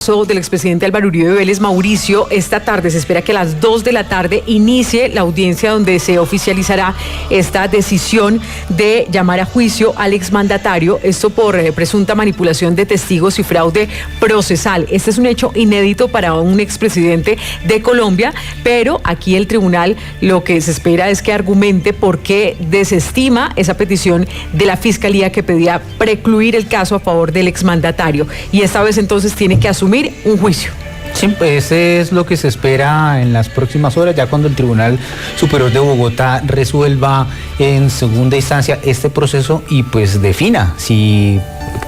Del expresidente Álvaro Uribe Vélez, Mauricio, esta tarde se espera que a las 2 de la tarde inicie la audiencia donde se oficializará esta decisión de llamar a juicio al exmandatario, esto por presunta manipulación de testigos y fraude procesal. Este es un hecho inédito para un expresidente de Colombia, pero aquí el tribunal lo que se espera es que argumente por qué desestima esa petición de la Fiscalía que pedía precluir el caso a favor del exmandatario. Y esta vez entonces tiene que asumir un juicio. Sí, pues ese es lo que se espera en las próximas horas, ya cuando el Tribunal Superior de Bogotá resuelva en segunda instancia este proceso y pues defina si,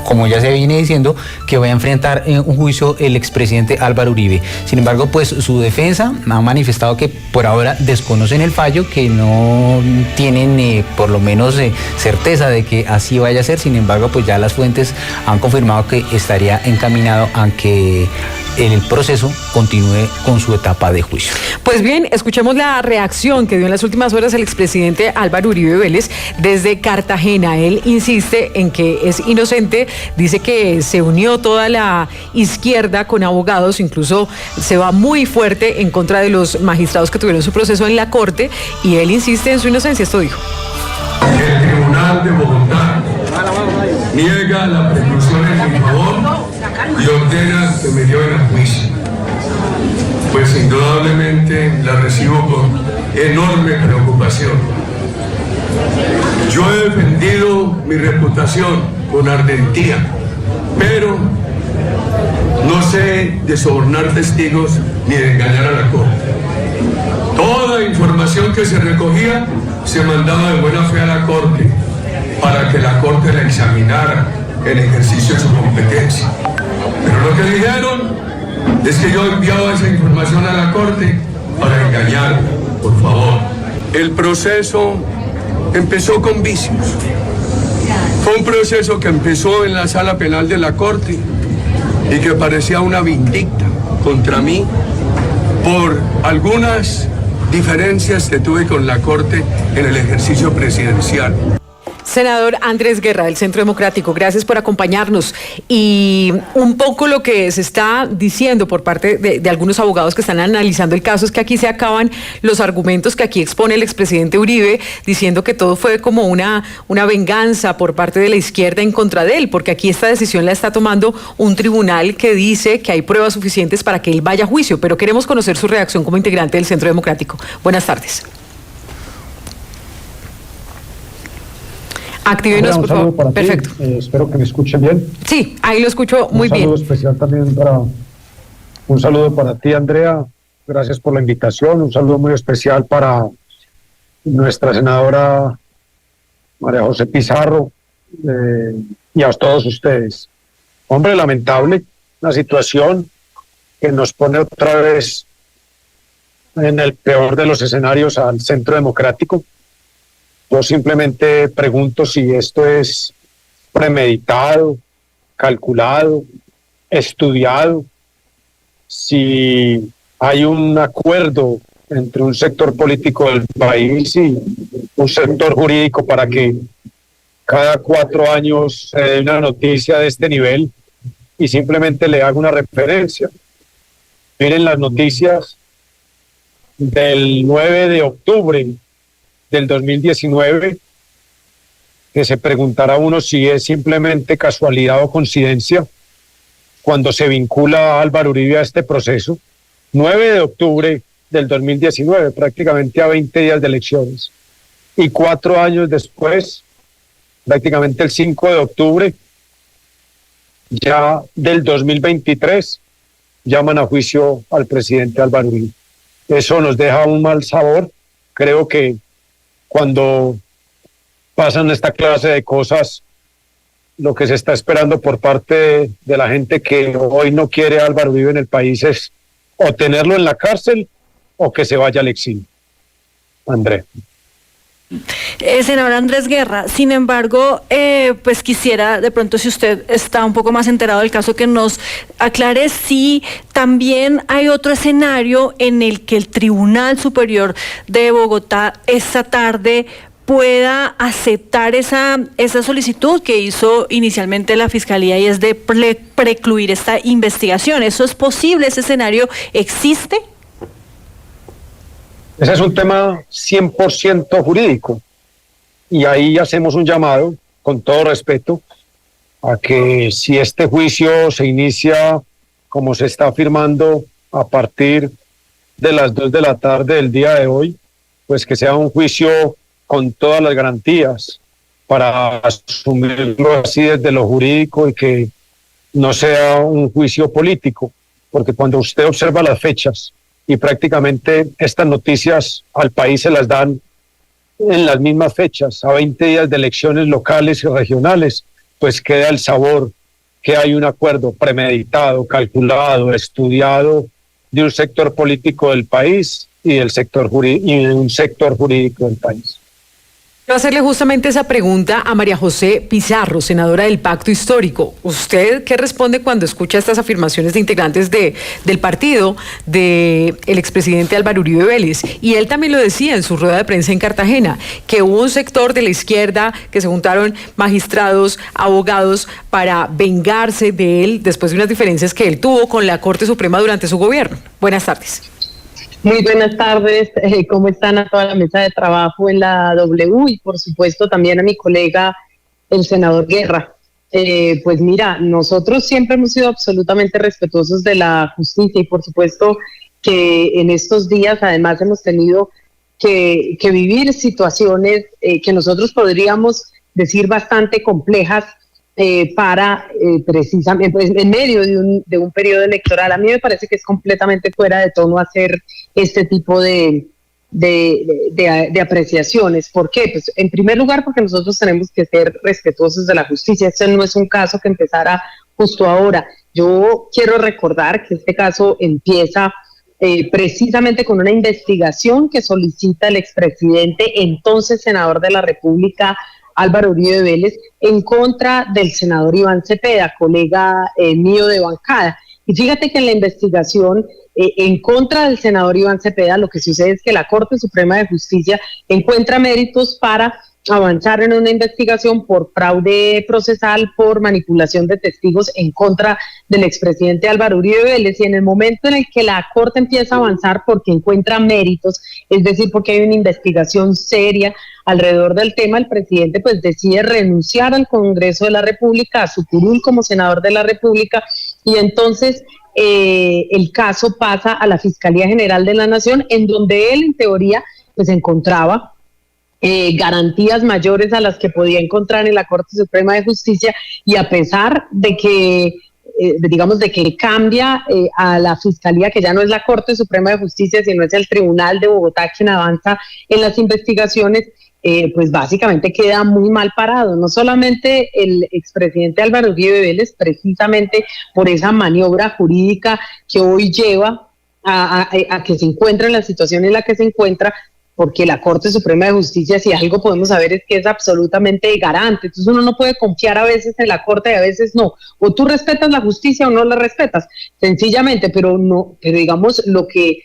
como ya se viene diciendo, que va a enfrentar un juicio el expresidente Álvaro Uribe. Sin embargo, pues su defensa ha manifestado que por ahora desconocen el fallo, que no tienen por lo menos certeza de que así vaya a ser. Sin embargo, pues ya las fuentes han confirmado que estaría encaminado a que el proceso continúe con su etapa de juicio. Pues bien, escuchemos la reacción que dio en las últimas horas el expresidente Álvaro Uribe Vélez desde Cartagena. Él insiste en que es inocente, dice que se unió toda la izquierda con abogados, incluso se va muy fuerte en contra de los magistrados que tuvieron su proceso en la Corte, y él insiste en su inocencia. Esto dijo. El Tribunal de Bogotá niega la preclusión en mi favor y ordena que me lleven a juicio. Pues indudablemente la recibo con enorme preocupación. Yo he defendido mi reputación con ardentía, pero no sé de sobornar testigos ni de engañar a la Corte. Toda información que se recogía se mandaba de buena fe a la Corte para que la Corte la examinara en ejercicio de su competencia. Pero lo que dijeron es que yo enviaba esa información a la Corte para engañar, por favor. El proceso empezó con vicios. Fue un proceso que empezó en la sala penal de la Corte y que parecía una vindicta contra mí por algunas diferencias que tuve con la Corte en el ejercicio presidencial. Senador Andrés Guerra, del Centro Democrático, gracias por acompañarnos. Y un poco lo que se está diciendo por parte de algunos abogados que están analizando el caso es que aquí se acaban los argumentos que aquí expone el expresidente Uribe, diciendo que todo fue como una venganza por parte de la izquierda en contra de él, porque aquí esta decisión la está tomando un tribunal que dice que hay pruebas suficientes para que él vaya a juicio. Pero queremos conocer su reacción como integrante del Centro Democrático. Buenas tardes. Actívenos, por favor. Para perfecto. Ti. Espero que me escuchen bien. Sí, ahí lo escucho muy bien. Un saludo para ti, Andrea. Gracias por la invitación. Un saludo muy especial para nuestra senadora María José Pizarro y a todos ustedes. Hombre, lamentable, una situación que nos pone otra vez en el peor de los escenarios al Centro Democrático. Yo simplemente pregunto si esto es premeditado, calculado, estudiado, si hay un acuerdo entre un sector político del país y un sector jurídico para que cada 4 años se dé una noticia de este nivel y simplemente le haga una referencia. Miren las noticias del 9 de octubre del 2019, que se preguntará uno si es simplemente casualidad o coincidencia cuando se vincula a Álvaro Uribe a este proceso. 9 de octubre del 2019, prácticamente a 20 días de elecciones. Y 4 años después, prácticamente el 5 de octubre, ya del 2023, llaman a juicio al presidente Álvaro Uribe. Eso nos deja un mal sabor. Creo que cuando pasan esta clase de cosas, lo que se está esperando por parte de la gente que hoy no quiere a Álvaro Uribe en el país es o tenerlo en la cárcel o que se vaya al exilio. André. Senador Andrés Guerra, sin embargo, pues quisiera de pronto, si usted está un poco más enterado del caso, que nos aclare si también hay otro escenario en el que el Tribunal Superior de Bogotá esta tarde pueda aceptar esa solicitud que hizo inicialmente la Fiscalía, y es de precluir esta investigación. ¿Eso es posible? ¿Ese escenario existe? Ese es un tema 100% jurídico, y ahí hacemos un llamado, con todo respeto, a que si este juicio se inicia como se está afirmando a partir de las 2 de la tarde del día de hoy, pues que sea un juicio con todas las garantías para asumirlo así desde lo jurídico, y que no sea un juicio político, porque cuando usted observa las fechas y prácticamente estas noticias al país se las dan en las mismas fechas, a 20 días de elecciones locales y regionales, pues queda el sabor que hay un acuerdo premeditado, calculado, estudiado de un sector político del país y del sector un sector jurídico del país. Quiero hacerle justamente esa pregunta a María José Pizarro, senadora del Pacto Histórico. ¿Usted qué responde cuando escucha estas afirmaciones de integrantes del partido del expresidente Álvaro Uribe Vélez? Y él también lo decía en su rueda de prensa en Cartagena, que hubo un sector de la izquierda que se juntaron magistrados, abogados, para vengarse de él después de unas diferencias que él tuvo con la Corte Suprema durante su gobierno. Buenas tardes. Muy buenas tardes, ¿cómo están a toda la mesa de trabajo en la W? Y por supuesto también a mi colega, el senador Guerra. Pues mira, nosotros siempre hemos sido absolutamente respetuosos de la justicia, y por supuesto que en estos días además hemos tenido que vivir situaciones que nosotros podríamos decir bastante complejas, para precisamente pues, en medio de un periodo electoral. A mí me parece que es completamente fuera de tono hacer este tipo de apreciaciones. ¿Por qué? Pues en primer lugar porque nosotros tenemos que ser respetuosos de la justicia. Este no es un caso que empezara justo ahora. Yo quiero recordar que este caso empieza precisamente con una investigación que solicita el expresidente, entonces senador de la República, Álvaro Uribe Vélez, en contra del senador Iván Cepeda, colega mío de bancada. Y fíjate que en la investigación en contra del senador Iván Cepeda, lo que sucede es que la Corte Suprema de Justicia encuentra méritos para avanzar en una investigación por fraude procesal, por manipulación de testigos en contra del expresidente Álvaro Uribe Vélez. Y en el momento en el que la Corte empieza a avanzar porque encuentra méritos, es decir, porque hay una investigación seria alrededor del tema, el presidente pues decide renunciar al Congreso de la República, a su curul como senador de la República, y entonces el caso pasa a la Fiscalía General de la Nación, en donde él en teoría pues encontraba garantías mayores a las que podía encontrar en la Corte Suprema de Justicia, y a pesar de que digamos de que cambia a la Fiscalía, que ya no es la Corte Suprema de Justicia, sino es el Tribunal de Bogotá quien avanza en las investigaciones, pues básicamente queda muy mal parado. No solamente el expresidente Álvaro Uribe Vélez, precisamente por esa maniobra jurídica que hoy lleva a que se encuentre en la situación en la que se encuentra, porque la Corte Suprema de Justicia, si algo podemos saber, es que es absolutamente garante. Entonces uno no puede confiar a veces en la Corte y a veces no. O tú respetas la justicia o no la respetas, sencillamente, pero no, pero digamos lo que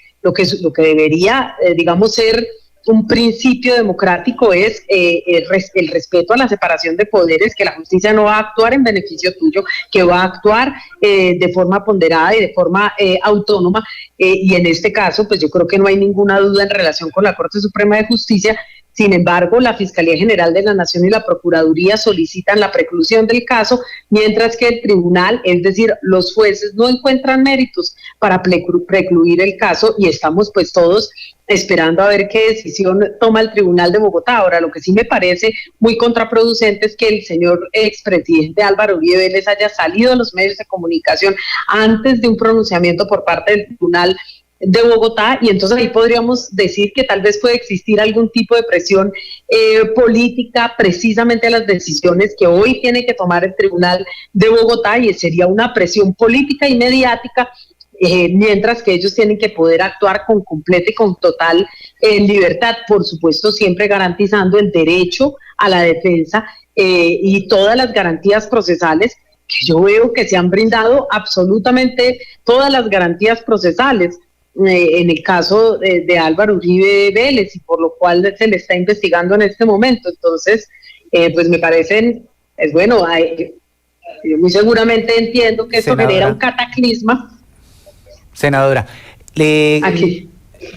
debería, digamos, ser un principio democrático es el respeto a la separación de poderes, que la justicia no va a actuar en beneficio tuyo, que va a actuar de forma ponderada y de forma autónoma, y en este caso pues yo creo que no hay ninguna duda en relación con la Corte Suprema de Justicia. Sin embargo, la Fiscalía General de la Nación y la Procuraduría solicitan la preclusión del caso, mientras que el tribunal, es decir, los jueces, no encuentran méritos para precluir el caso, y estamos pues todos esperando a ver qué decisión toma el Tribunal de Bogotá. Ahora, lo que sí me parece muy contraproducente es que el señor expresidente Álvaro Uribe Vélez haya salido a los medios de comunicación antes de un pronunciamiento por parte del Tribunal de Bogotá, y entonces ahí podríamos decir que tal vez puede existir algún tipo de presión política precisamente a las decisiones que hoy tiene que tomar el Tribunal de Bogotá, y sería una presión política y mediática, mientras que ellos tienen que poder actuar con completa y con total libertad, por supuesto siempre garantizando el derecho a la defensa y todas las garantías procesales, que yo veo que se han brindado absolutamente todas las garantías procesales. en el caso de Álvaro Uribe Vélez, y por lo cual se le está investigando en este momento. Entonces, pues me parecen, es bueno, yo muy seguramente entiendo que esto genera un cataclisma. Senadora,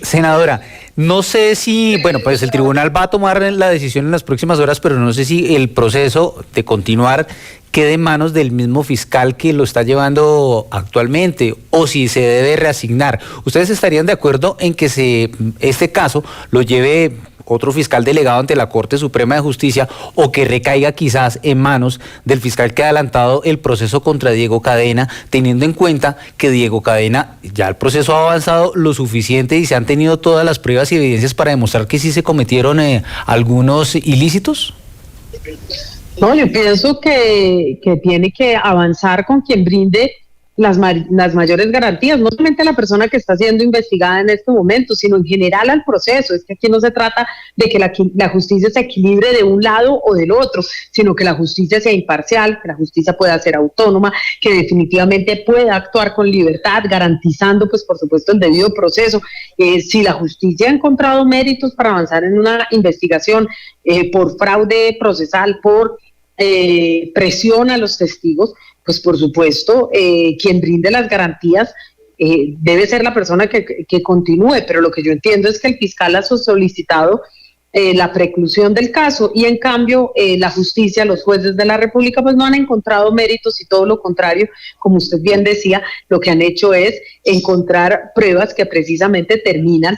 Senadora, no sé si, bueno, pues el tribunal va a tomar la decisión en las próximas horas, pero no sé si el proceso de continuar quede en manos del mismo fiscal que lo está llevando actualmente o si se debe reasignar. ¿Ustedes estarían de acuerdo en que este caso lo lleve otro fiscal delegado ante la Corte Suprema de Justicia o que recaiga quizás en manos del fiscal que ha adelantado el proceso contra Diego Cadena, teniendo en cuenta que Diego Cadena ya el proceso ha avanzado lo suficiente y se han tenido todas las pruebas y evidencias para demostrar que sí se cometieron algunos ilícitos? No, yo pienso que tiene que avanzar con quien brinde las mayores garantías, no solamente a la persona que está siendo investigada en este momento, sino en general al proceso. Es que aquí no se trata de que la justicia se equilibre de un lado o del otro, sino que la justicia sea imparcial, que la justicia pueda ser autónoma, que definitivamente pueda actuar con libertad, garantizando, pues por supuesto, el debido proceso. Si la justicia ha encontrado méritos para avanzar en una investigación por fraude procesal, por presión a los testigos, pues por supuesto, quien brinde las garantías debe ser la persona que continúe, pero lo que yo entiendo es que el fiscal ha solicitado la preclusión del caso y en cambio la justicia, los jueces de la República pues no han encontrado méritos y todo lo contrario, como usted bien decía, lo que han hecho es encontrar pruebas que precisamente terminan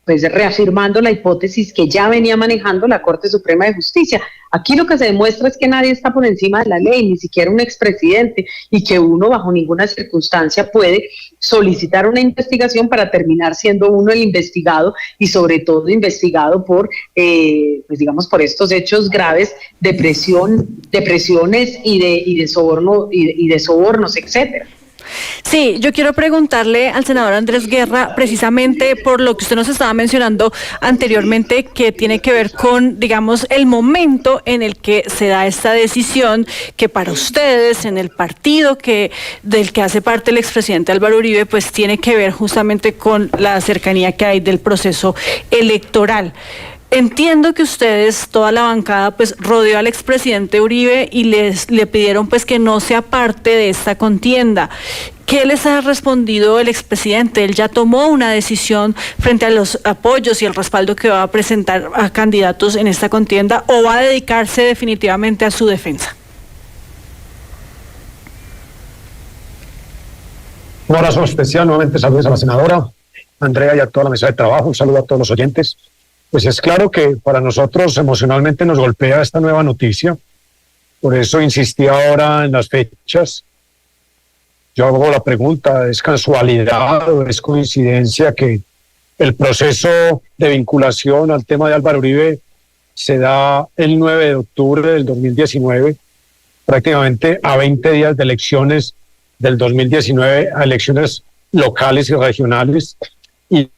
pues reafirmando la hipótesis que ya venía manejando la Corte Suprema de Justicia. Aquí lo que se demuestra es que nadie está por encima de la ley, ni siquiera un expresidente, y que uno bajo ninguna circunstancia puede solicitar una investigación para terminar siendo uno el investigado y sobre todo investigado por, pues digamos, por estos hechos graves de presión, de presiones y de soborno y de sobornos, etcétera. Sí, yo quiero preguntarle al senador Andrés Guerra precisamente por lo que usted nos estaba mencionando anteriormente, que tiene que ver con, digamos, el momento en el que se da esta decisión, que para ustedes, en el partido del que hace parte el expresidente Álvaro Uribe, pues tiene que ver justamente con la cercanía que hay del proceso electoral. Entiendo que ustedes, toda la bancada, pues rodeó al expresidente Uribe y le pidieron pues que no sea parte de esta contienda. ¿Qué les ha respondido el expresidente? ¿Él ya tomó una decisión frente a los apoyos y el respaldo que va a presentar a candidatos en esta contienda o va a dedicarse definitivamente a su defensa? Un abrazo especial, nuevamente saludos a la senadora Andrea y a toda la mesa de trabajo, un saludo a todos los oyentes. Pues es claro que para nosotros emocionalmente nos golpea esta nueva noticia, por eso insistí ahora en las fechas. Yo hago la pregunta, ¿es casualidad o es coincidencia que el proceso de vinculación al tema de Álvaro Uribe se da el 9 de octubre del 2019, prácticamente a 20 días de elecciones del 2019, a elecciones locales y regionales, y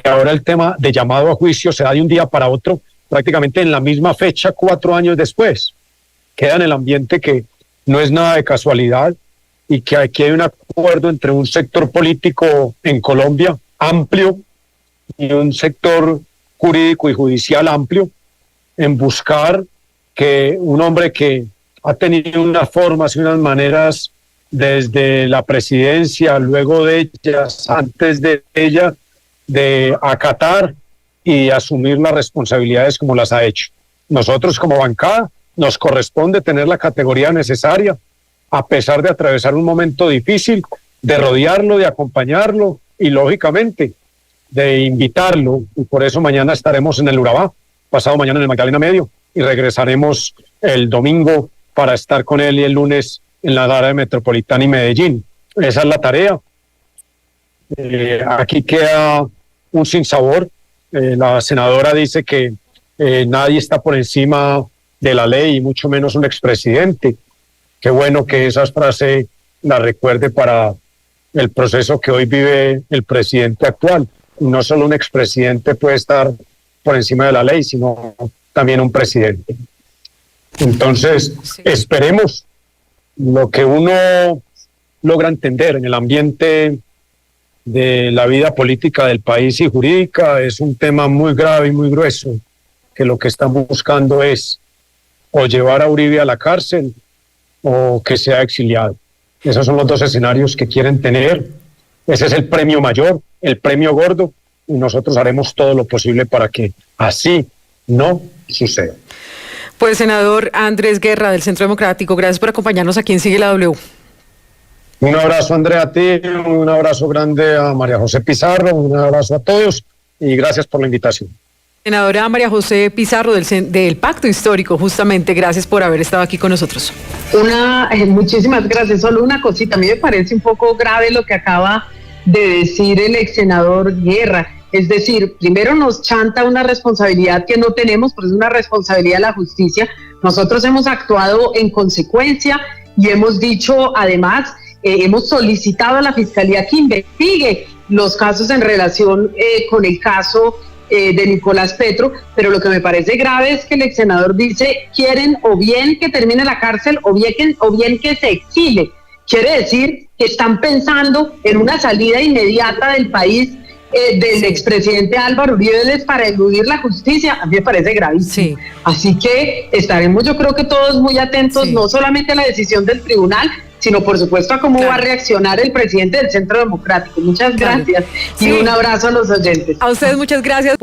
ahora el tema de llamado a juicio se da de un día para otro, prácticamente en la misma fecha, 4 años después? Queda en el ambiente que no es nada de casualidad y que aquí hay un acuerdo entre un sector político en Colombia amplio y un sector jurídico y judicial amplio en buscar que un hombre que ha tenido unas formas y unas maneras desde la presidencia, luego de ellas, antes de ella, de acatar y asumir las responsabilidades como las ha hecho. Nosotros como bancada nos corresponde tener la categoría necesaria, a pesar de atravesar un momento difícil, de rodearlo, de acompañarlo y lógicamente de invitarlo. Y por eso mañana estaremos en el Urabá, pasado mañana en el Magdalena Medio y regresaremos el domingo para estar con él y el lunes en la área metropolitana y Medellín. Esa es la tarea. Aquí queda un sinsabor. La senadora dice que nadie está por encima de la ley, y mucho menos un expresidente. Qué bueno que esa frase la recuerde para el proceso que hoy vive el presidente actual. No solo un expresidente puede estar por encima de la ley, sino también un presidente. Entonces, esperemos lo que uno logra entender en el ambiente de la vida política del país y jurídica. Es un tema muy grave y muy grueso, que lo que están buscando es o llevar a Uribe a la cárcel o que sea exiliado. Esos son los dos escenarios que quieren tener. Ese es el premio mayor, el premio gordo, y nosotros haremos todo lo posible para que así no suceda. Pues senador Andrés Guerra del Centro Democrático, gracias por acompañarnos aquí en Sigue la W. Un abrazo, Andrea, a ti, un abrazo grande a María José Pizarro, un abrazo a todos y gracias por la invitación. Senadora María José Pizarro del Pacto Histórico, justamente, gracias por haber estado aquí con nosotros. Muchísimas gracias. Solo una cosita, a mí me parece un poco grave lo que acaba de decir el ex senador Guerra. Es decir, primero nos chanta una responsabilidad que no tenemos, pero es una responsabilidad de la justicia. Nosotros hemos actuado en consecuencia y hemos dicho, además, hemos solicitado a la Fiscalía que investigue los casos en relación con el caso de Nicolás Petro, pero lo que me parece grave es que el ex senador dice, quieren o bien que termine la cárcel o bien que se exile. Quiere decir que están pensando en una salida inmediata del país del expresidente Álvaro Uribe Vélez para eludir la justicia. A mí me parece gravísimo. Sí. Así que estaremos, yo creo que todos muy atentos, no solamente a la decisión del tribunal, sino por supuesto a cómo va a reaccionar el presidente del Centro Democrático. Muchas gracias y un abrazo a los oyentes. A ustedes muchas gracias,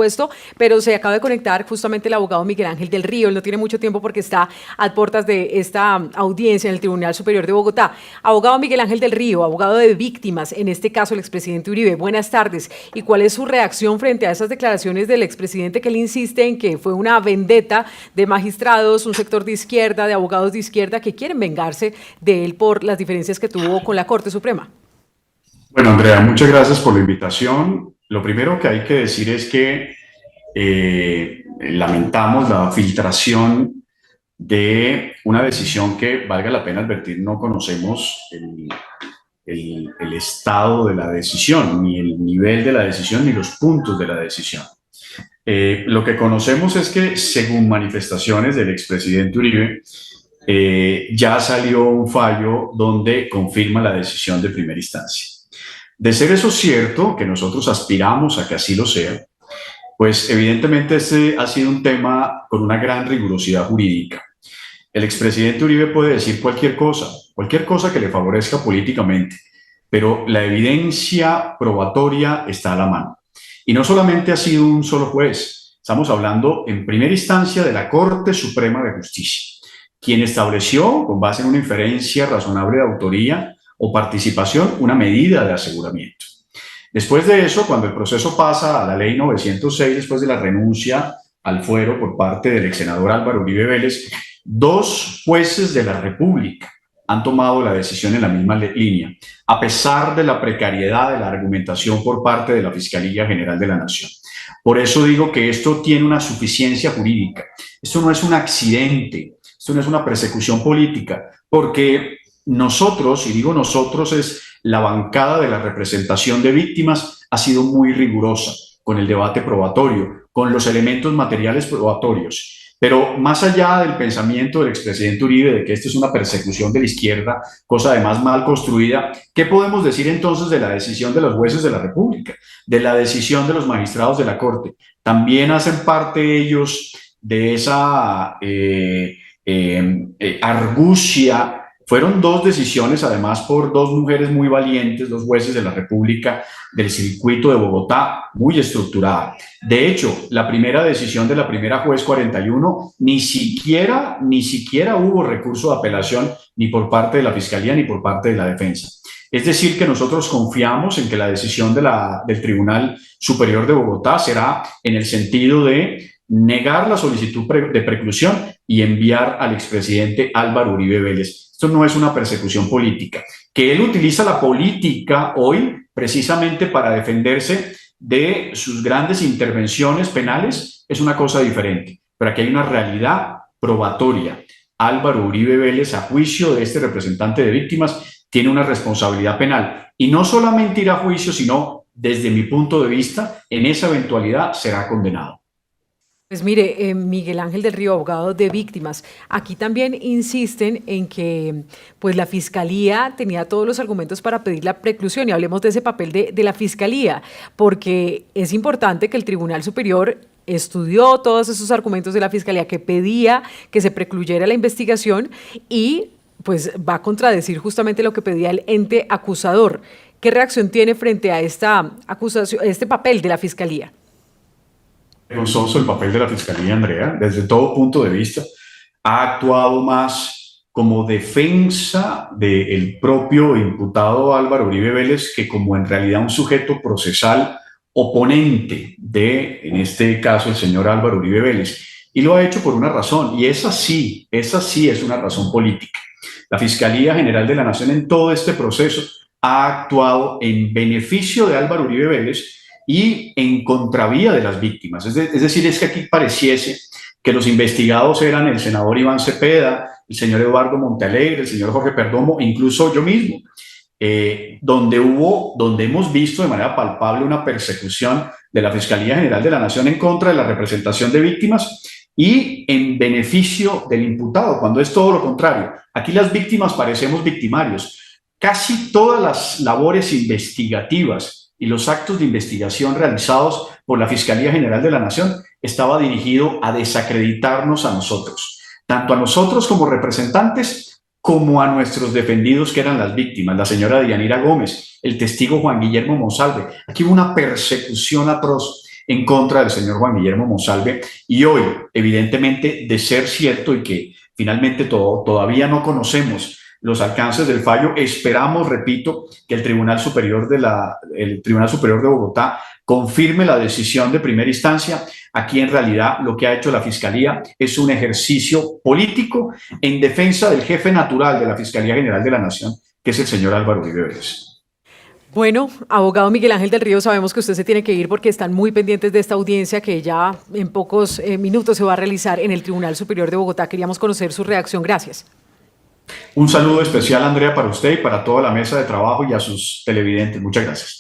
pero se acaba de conectar justamente el abogado Miguel Ángel del Río. Él no tiene mucho tiempo porque está a puertas de esta audiencia en el Tribunal Superior de Bogotá. Abogado Miguel Ángel del Río, abogado de víctimas, en este caso el expresidente Uribe. Buenas tardes. ¿Y cuál es su reacción frente a esas declaraciones del expresidente que él insiste en que fue una vendetta de magistrados, un sector de izquierda, de abogados de izquierda que quieren vengarse de él por las diferencias que tuvo con la Corte Suprema? Bueno, Andrea, muchas gracias por la invitación. Lo primero que hay que decir es que lamentamos la filtración de una decisión que, valga la pena advertir, no conocemos el estado de la decisión, ni el nivel de la decisión, ni los puntos de la decisión. Lo que conocemos es que, según manifestaciones del expresidente Uribe, ya salió un fallo donde confirma la decisión de primera instancia. De ser eso cierto, que nosotros aspiramos a que así lo sea, pues evidentemente este ha sido un tema con una gran rigurosidad jurídica. El expresidente Uribe puede decir cualquier cosa que le favorezca políticamente, pero la evidencia probatoria está a la mano. Y no solamente ha sido un solo juez, estamos hablando en primera instancia de la Corte Suprema de Justicia, quien estableció, con base en una inferencia razonable de autoría o participación, una medida de aseguramiento. Después de eso, cuando el proceso pasa a la ley 906, después de la renuncia al fuero por parte del ex senador Álvaro Uribe Vélez, 2 jueces de la República han tomado la decisión en la misma línea, a pesar de la precariedad de la argumentación por parte de la Fiscalía General de la Nación. Por eso digo que esto tiene una suficiencia jurídica. Esto no es un accidente. Esto no es una persecución política, porque nosotros, y digo nosotros, es la bancada de la representación de víctimas, ha sido muy rigurosa con el debate probatorio, con los elementos materiales probatorios. Pero más allá del pensamiento del expresidente Uribe de que esto es una persecución de la izquierda, cosa además mal construida, ¿qué podemos decir entonces de la decisión de los jueces de la República, de la decisión de los magistrados de la Corte? También hacen parte ellos de esa argucia. Fueron 2 decisiones, además por 2 mujeres muy valientes, 2 jueces de la República del circuito de Bogotá, muy estructurada. De hecho, la primera decisión de la primera juez 41, ni siquiera hubo recurso de apelación ni por parte de la Fiscalía ni por parte de la defensa. Es decir, que nosotros confiamos en que la decisión del Tribunal Superior de Bogotá será en el sentido de negar la solicitud de preclusión y enviar al expresidente Álvaro Uribe Vélez. Esto no es una persecución política. Que él utiliza la política hoy precisamente para defenderse de sus grandes intervenciones penales es una cosa diferente. Pero aquí hay una realidad probatoria. Álvaro Uribe Vélez, a juicio de este representante de víctimas, tiene una responsabilidad penal. Y no solamente irá a juicio, sino, desde mi punto de vista, en esa eventualidad será condenado. Pues mire, Miguel Ángel del Río, abogado de víctimas, aquí también insisten en que pues la Fiscalía tenía todos los argumentos para pedir la preclusión y hablemos de ese papel de la Fiscalía, porque es importante que el Tribunal Superior estudió todos esos argumentos de la Fiscalía que pedía que se precluyera la investigación y pues va a contradecir justamente lo que pedía el ente acusador. ¿Qué reacción tiene frente a esta acusación, este papel de la Fiscalía? Vergonzoso el papel de la Fiscalía, Andrea, desde todo punto de vista. Ha actuado más como defensa del propio imputado Álvaro Uribe Vélez que como en realidad un sujeto procesal oponente de, en este caso, el señor Álvaro Uribe Vélez. Y lo ha hecho por una razón, y esa sí es una razón política. La Fiscalía General de la Nación en todo este proceso ha actuado en beneficio de Álvaro Uribe Vélez y en contravía de las víctimas. Es decir, es que aquí pareciese que los investigados eran el senador Iván Cepeda, el señor Eduardo Montealegre, el señor Jorge Perdomo, incluso yo mismo, donde hemos visto de manera palpable una persecución de la Fiscalía General de la Nación en contra de la representación de víctimas y en beneficio del imputado, cuando es todo lo contrario. Aquí las víctimas parecemos victimarios. Casi todas las labores investigativas y los actos de investigación realizados por la Fiscalía General de la Nación estaba dirigido a desacreditarnos a nosotros, tanto a nosotros como representantes, como a nuestros defendidos que eran las víctimas, la señora Dianira Gómez, el testigo Juan Guillermo Monsalve. Aquí hubo una persecución atroz en contra del señor Juan Guillermo Monsalve y hoy, evidentemente, de ser cierto y que finalmente todavía no conocemos los alcances del fallo, esperamos, repito, que el Tribunal Superior de Bogotá confirme la decisión de primera instancia. Aquí en realidad lo que ha hecho la Fiscalía es un ejercicio político en defensa del jefe natural de la Fiscalía General de la Nación, que es el señor Álvaro Uribe Vélez. Bueno, abogado Miguel Ángel del Río, sabemos que usted se tiene que ir porque están muy pendientes de esta audiencia que ya en pocos minutos se va a realizar en el Tribunal Superior de Bogotá. Queríamos conocer su reacción. Gracias. Un saludo especial, Andrea, para usted y para toda la mesa de trabajo y a sus televidentes. Muchas gracias.